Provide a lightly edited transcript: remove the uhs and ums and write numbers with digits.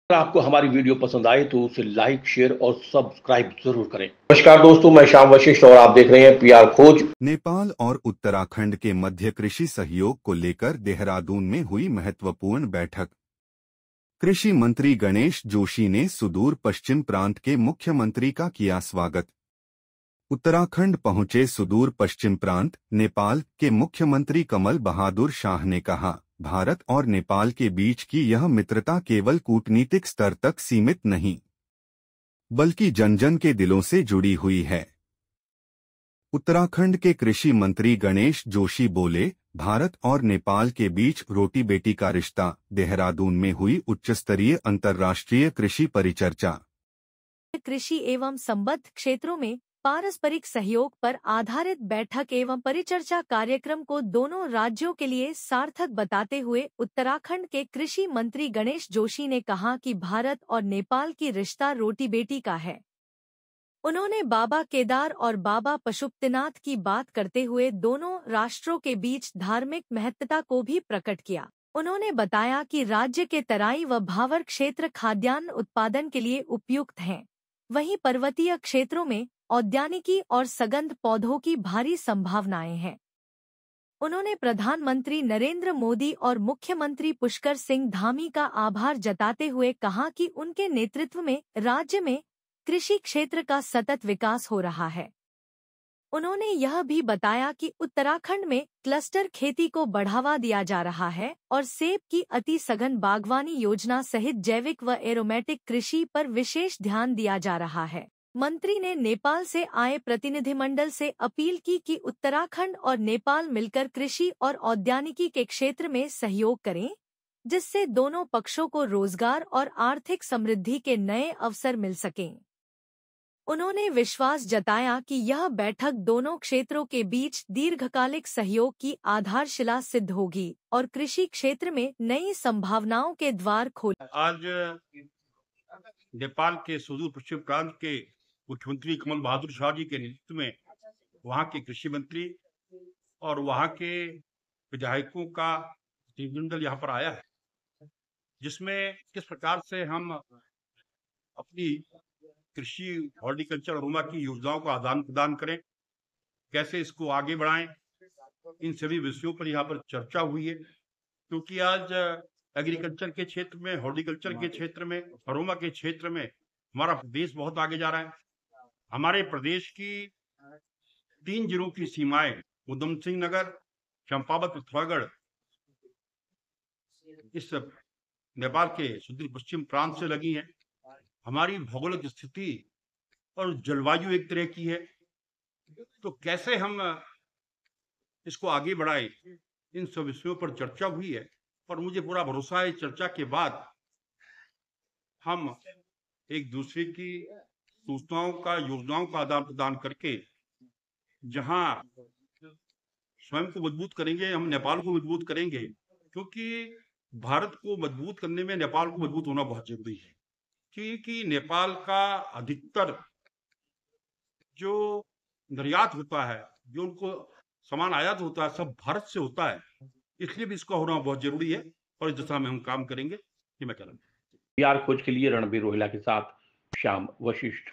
अगर आपको हमारी वीडियो पसंद आए तो उसे लाइक, शेयर और सब्सक्राइब जरूर करें। नमस्कार दोस्तों, मैं श्याम वशिष्ठ और आप देख रहे हैं पीआर खोज। नेपाल और उत्तराखंड के मध्य कृषि सहयोग को लेकर देहरादून में हुई महत्वपूर्ण बैठक। कृषि मंत्री गणेश जोशी ने सुदूर पश्चिम प्रांत के मुख्यमंत्री का किया स्वागत। उत्तराखंड पहुंचे सुदूर पश्चिम प्रांत नेपाल के मुख्यमंत्री कमल बहादुर शाह ने कहा, भारत और नेपाल के बीच की यह मित्रता केवल कूटनीतिक स्तर तक सीमित नहीं, बल्कि जन जन के दिलों से जुड़ी हुई है। उत्तराखंड के कृषि मंत्री गणेश जोशी बोले, भारत और नेपाल के बीच रोटी बेटी का रिश्ता। देहरादून में हुई उच्चस्तरीय अंतर्राष्ट्रीय कृषि परिचर्चा। कृषि एवं संबद्ध क्षेत्रों में पारस्परिक सहयोग पर आधारित बैठक एवं परिचर्चा कार्यक्रम को दोनों राज्यों के लिए सार्थक बताते हुए उत्तराखंड के कृषि मंत्री गणेश जोशी ने कहा कि भारत और नेपाल की रिश्ता रोटी बेटी का है। उन्होंने बाबा केदार और बाबा पशुपतिनाथ की बात करते हुए दोनों राष्ट्रों के बीच धार्मिक महत्ता को भी प्रकट किया। उन्होंने बताया कि राज्य के तराई व भावर क्षेत्र खाद्यान्न उत्पादन के लिए उपयुक्त हैं, वहीं पर्वतीय क्षेत्रों में औद्यानिकी और सगंध पौधों की भारी संभावनाएं हैं। उन्होंने प्रधानमंत्री नरेंद्र मोदी और मुख्यमंत्री पुष्कर सिंह धामी का आभार जताते हुए कहा कि उनके नेतृत्व में राज्य में कृषि क्षेत्र का सतत विकास हो रहा है। उन्होंने यह भी बताया कि उत्तराखंड में क्लस्टर खेती को बढ़ावा दिया जा रहा है और सेब की अति सघन बागवानी योजना सहित जैविक व एरोमेटिक कृषि पर विशेष ध्यान दिया जा रहा है। मंत्री ने नेपाल से आए प्रतिनिधिमंडल से अपील की कि उत्तराखंड और नेपाल मिलकर कृषि और औद्यानिकी के क्षेत्र में सहयोग करें, जिससे दोनों पक्षों को रोजगार और आर्थिक समृद्धि के नए अवसर मिल सकें। उन्होंने विश्वास जताया कि यह बैठक दोनों क्षेत्रों के बीच दीर्घकालिक सहयोग की आधारशिला सिद्ध होगी और कृषि क्षेत्र में नई संभावनाओं के द्वार खोल। आज नेपाल के सुदूर पश्चिम प्रांत के मुख्यमंत्री कमल बहादुर शाह जी के नेतृत्व में वहां के कृषि मंत्री और वहां के विधायकों का प्रतिनिधिमंडल यहाँ पर आया है, जिसमें किस प्रकार से हम अपनी कृषि, हॉर्टिकल्चर, अरोमा की योजनाओं का आदान प्रदान करें, कैसे इसको आगे बढ़ाएं, इन सभी विषयों पर यहाँ पर चर्चा हुई है। क्योंकि आज एग्रीकल्चर के क्षेत्र में, हॉर्टिकल्चर के क्षेत्र में, अरोमा के क्षेत्र में हमारा प्रदेश बहुत आगे जा रहा है। हमारे प्रदेश की 3 जिलों की सीमाएं उधम सिंह नगर, चंपावत, पिथौरागढ़ इस नेपाल के सुदूर पश्चिम प्रांत से लगी हैं। हमारी भौगोलिक स्थिति और जलवायु एक तरह की है, तो कैसे हम इसको आगे बढ़ाएं, इन सब विषयों पर चर्चा हुई है। और मुझे पूरा भरोसा है चर्चा के बाद हम एक दूसरे की सूचनाओं का, योजनाओं का आदान प्रदान करके जहां स्वयं को मजबूत करेंगे, हम नेपाल को मजबूत करेंगे। क्योंकि भारत को मजबूत करने में नेपाल को मजबूत होना बहुत जरूरी है, क्योंकि नेपाल का अधिकतर जो निर्यात होता है, जो उनको सामान आयात होता है, सब भारत से होता है। इसलिए भी इसका होना बहुत जरूरी है और इस दिशा में हम काम करेंगे, ये मैं कह रहा हूँ। पीआर खोज के लिए रणबीर रोहिला के साथ श्याम वशिष्ठ।